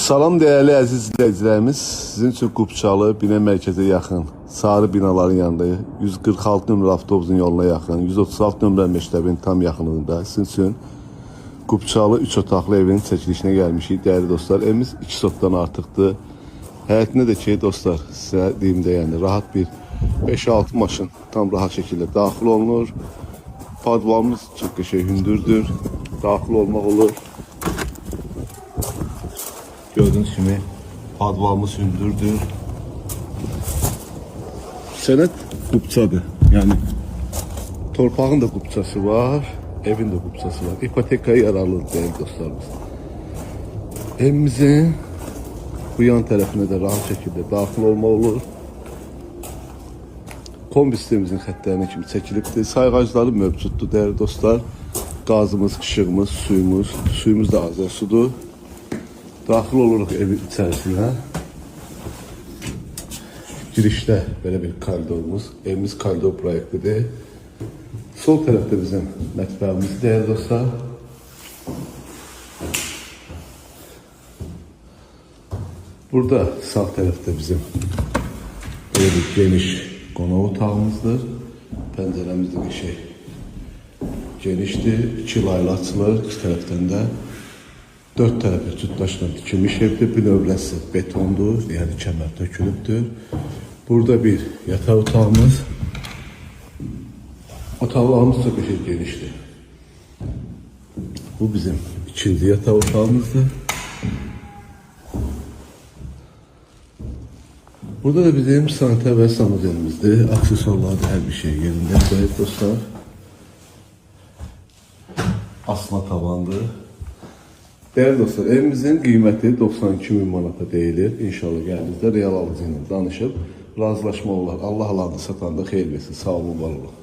Salam değerli əziz izləyicilərimiz. Sizin üçün Qubçalı bina mərkəzə yaxın sarı binaların yanında 146 nömrə avtobusun yoluna yaxın 136 nömrə məktəbin tam yaxınlığında sizin üçün Qubçalı 3 otaqlı evin çəkilişinə gəlmişik. Değerli dostlar, evimiz 2 sotdan artıqdır. Həyətində də ki dostlar, sizə deyim də yəni rahat bir 5-6 maşın tam rahat şəkildə daxil olunur. Padvalımız çox qəşəng hündürdür. Daxil olmaq olur. Gördüğünüz kimi padvalımız hündürdür. Sənət qubçadır. Yani torpağın da qubçası var, evin de qubçası var. İpotekaya yararlı değerli dostlarımız. Evimizin bu yan tərəfinə də rahat şəkildə daxil olmaq olur. Kombi sistemimizin xəttlərinə kimi çəkilibdir. Sayğacları mövcuddur değerli dostlar. Gazımız, işığımız, suyumuz da azər sudur. Daxil oluruq evin içərisinə. Girişdə belə bir koridorumuz. Evimiz koridor proyektidir. Sol tərəfdə bizim mətbəximiz değerli dostlar. Burada sağ tərəfdə bizim böyle bir geniş qonaq otağımızdır. Pəncərəmiz də qəşəng genişdir. 2 layla açılır. İki tərəfdən də 4 tərəfi cütdaşla tikilmiş evdir. Bir növrəsi betondur, yəni kəmər tökülübdür. Burada bir yataq otağımız. Otaqlarımız çox qəşəng genişdir. Bu bizim ikinci yataq otağımızdır. Burada da bizim sanitär və sanuzelimizdir. Aksesuarlarda hər bir şey yerində değerli dostlar. Asma tavandır. Değerli dostlar, evimizin qiyməti 92 bin manata deyilir. İnşallah gəldiyinizdə real alıcı ilə danışıb razılaşma olar. Allah alanı satanda xeyir versin. Sağ olun, var olun.